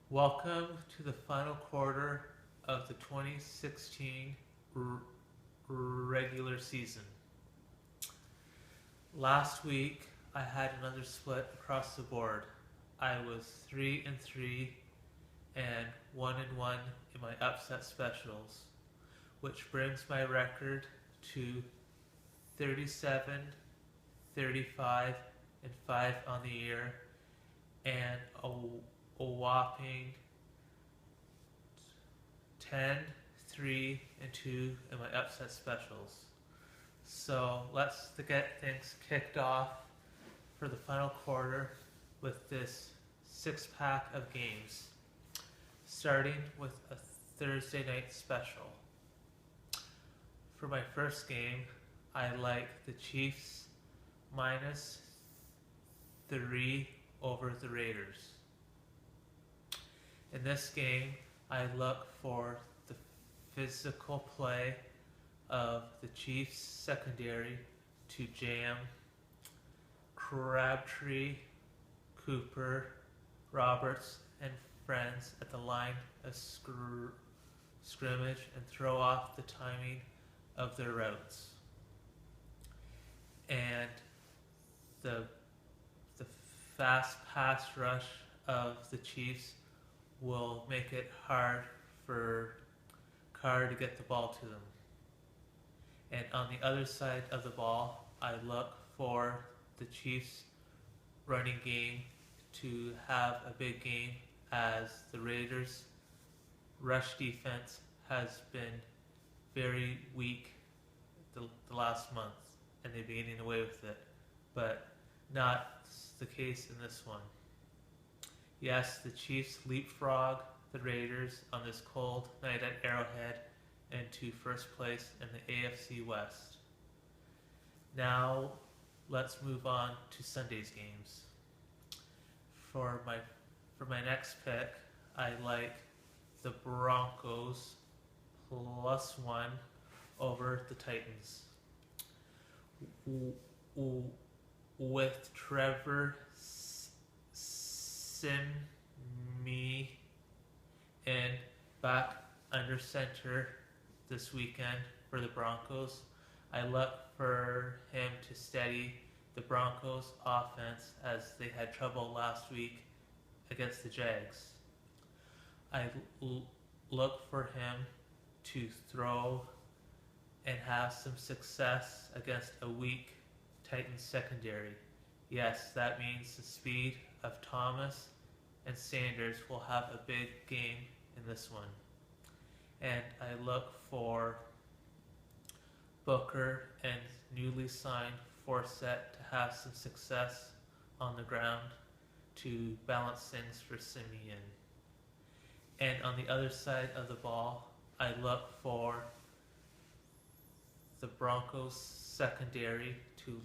Welcome to the final quarter of the 2016 regular season. Last week, I had another split across the board. I was 3-3 and 1-1 in my upset specials, which brings my record to 37, 35, and 5 on the year, and a whopping 10, 3, and 2 in my upset specials. So let's get things kicked off for the final quarter with this 6-pack of games, starting with a Thursday night special. For my first game, I like the Chiefs minus 3 over the Raiders. In this game, I look for the physical play of the Chiefs secondary to jam Crabtree, Cooper, Roberts, and friends at the line of scrimmage and throw off the timing of their routes. And the fast pass rush of the Chiefs will make it hard for Carr to get the ball to them. And on the other side of the ball, I look for the Chiefs running game to have a big game, as the Raiders' rush defense has been very weak the last month, and they've been getting away with it. But not the case in this one. Yes, the Chiefs leapfrog the Raiders on this cold night at Arrowhead into first place in the AFC West. Now, let's move on to Sunday's games. For my next pick, I like the Broncos +1 over the Titans. With Trevor Siemian back under center this weekend for the Broncos, I look for him to steady the Broncos offense as they had trouble last week against the Jags. I look for him to throw and have some success against a weak Titans secondary. Yes, that means the speed of Thomas and Sanders will have a big game in this one. And I look for Booker and newly signed Forsett to have some success on the ground to balance things for Siemian. And on the other side of the ball, I look for the Broncos secondary to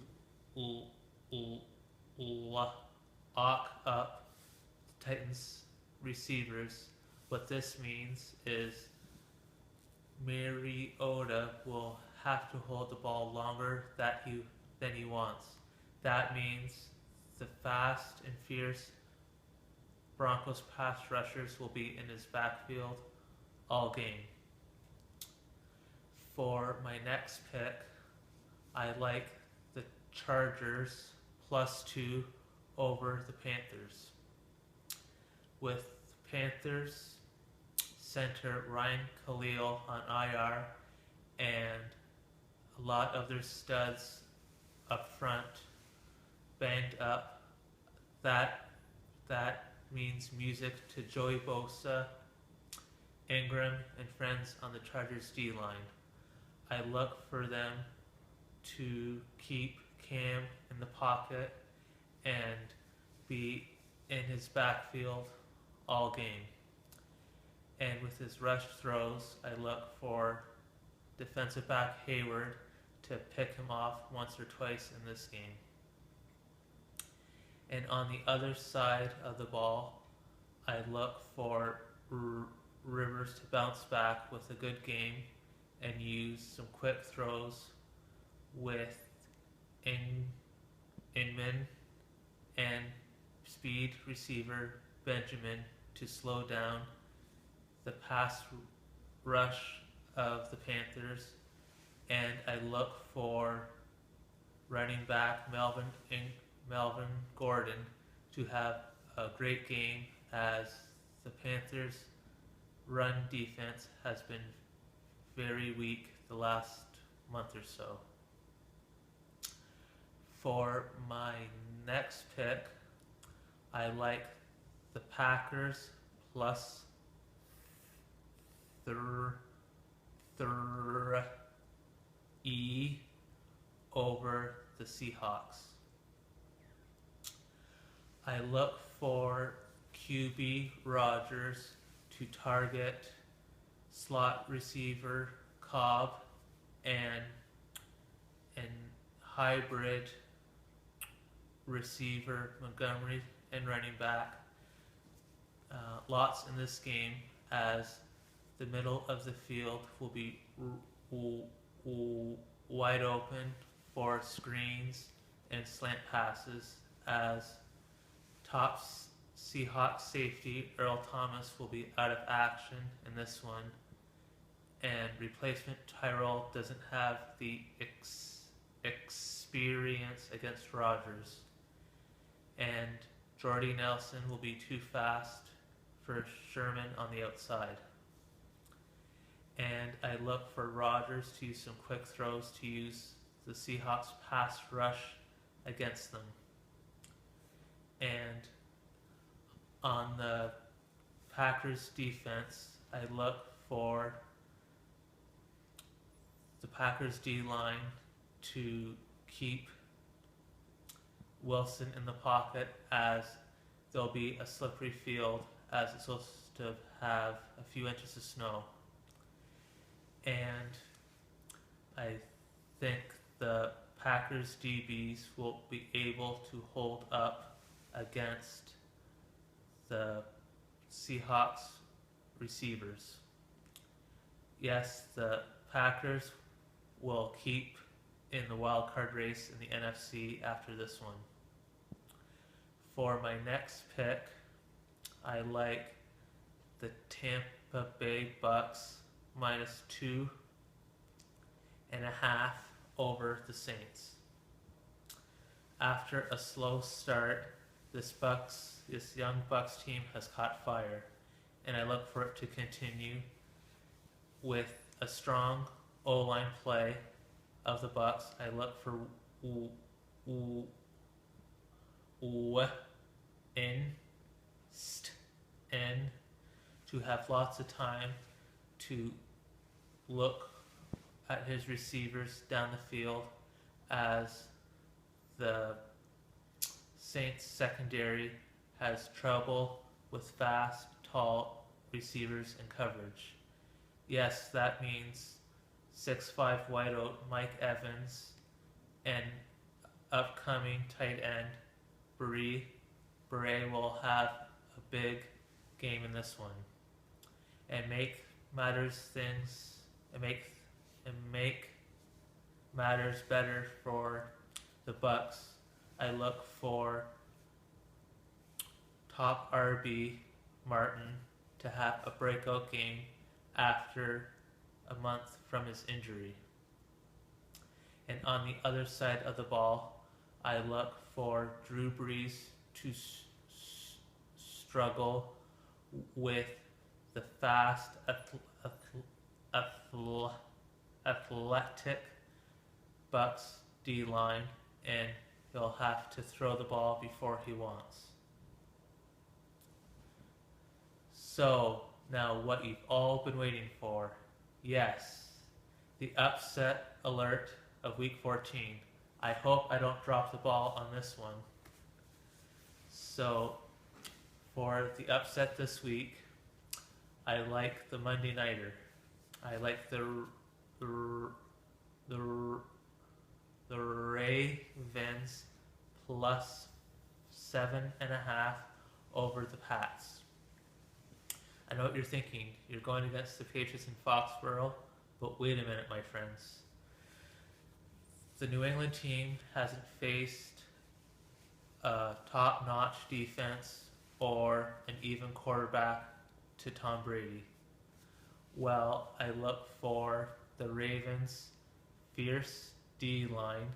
lock up the Titans receivers. What this means is Mariota will have to hold the ball longer than he wants. That means the fast and fierce Broncos pass rushers will be in his backfield all game. For my next pick, I like the Chargers +2 over the Panthers. With the Panthers center Ryan Khalil on IR and a lot of their studs up front banged up, that means music to Joey Bosa, Ingram, and friends on the Chargers D-line. I look for them to keep Cam in the pocket and be in his backfield all game. And with his rush throws, I look for defensive back Hayward to pick him off once or twice in this game. And on the other side of the ball, I look for Rivers to bounce back with a good game and use some quick throws with Inman and speed receiver Benjamin to slow down the pass rush of the Panthers, and I look for running back Melvin Gordon to have a great game, as the Panthers' run defense has been very weak the last month or so. For my next pick, I like the Packers plus 3 over the Seahawks. I look for QB Rodgers to target slot receiver Cobb and hybrid receiver Montgomery and running back. Lots in this game, as the middle of the field will be wide open for screens and slant passes, as top Seahawks safety Earl Thomas will be out of action in this one, and replacement Tyrell doesn't have the experience against Rodgers, and Jordy Nelson will be too fast for Sherman on the outside. And I look for Rodgers to use some quick throws to use the Seahawks pass rush against them. And on the Packers defense, I look for the Packers D-line to keep Wilson in the pocket, as there'll be a slippery field, as it's supposed to have a few inches of snow. And I think the Packers DBs will be able to hold up against the Seahawks receivers. Yes, the Packers will keep in the wild card race in the NFC after this one. For my next pick, I like the Tampa Bay Bucks minus 2.5 over the Saints. After a slow start, this young Bucks team has caught fire, and I look for it to continue with a strong O-line play of the Bucks. I look for N to have lots of time to look at his receivers down the field, as the Saints secondary has trouble with fast, tall receivers in coverage. Yes, that means 6'5" wideout Mike Evans and upcoming tight end Beret will have a big game in this one, and make matters better for the Bucks. I look for top RB Martin to have a breakout game after a month from his injury. And on the other side of the ball, I look for Drew Brees to struggle with the fast, athletic Bucks D-line, and he'll have to throw the ball before he wants. So, now what you've all been waiting for. Yes, the upset alert of Week 14. I hope I don't drop the ball on this one. So, for the upset this week, I like the Monday Nighter. I like the Ravens plus 7.5 over the Pats. I know what you're thinking. You're going against the Patriots in Foxborough, but wait a minute, my friends. The New England team hasn't faced a top-notch defense or an even quarterback to Tom Brady? Well, I look for the Ravens' fierce D line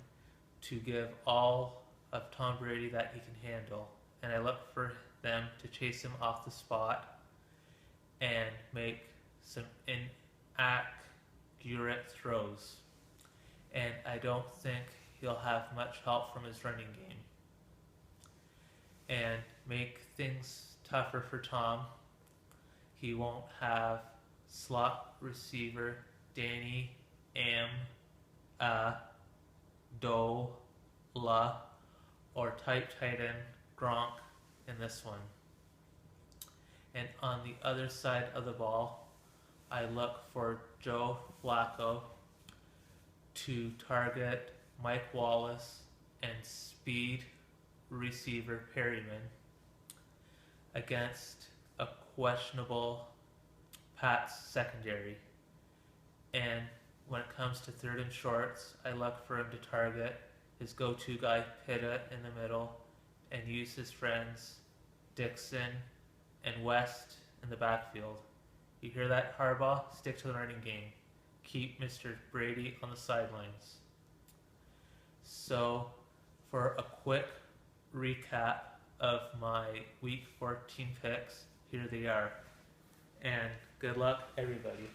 to give all of Tom Brady that he can handle. And I look for them to chase him off the spot and make some inaccurate throws. And I don't think he'll have much help from his running game. And make things tougher for Tom, he won't have slot receiver Danny Amendola or tight end Gronk in this one. And on the other side of the ball, I look for Joe Flacco to target Mike Wallace and speed receiver Perryman against a questionable Pats secondary. And when it comes to third and shorts, I look for him to target his go-to guy Pitta in the middle and use his friends Dixon and West in the backfield. You hear that, Harbaugh? Stick to the running game. Keep Mr. Brady on the sidelines. So, for a quick recap of my Week 14 picks, here they are. And good luck, everybody.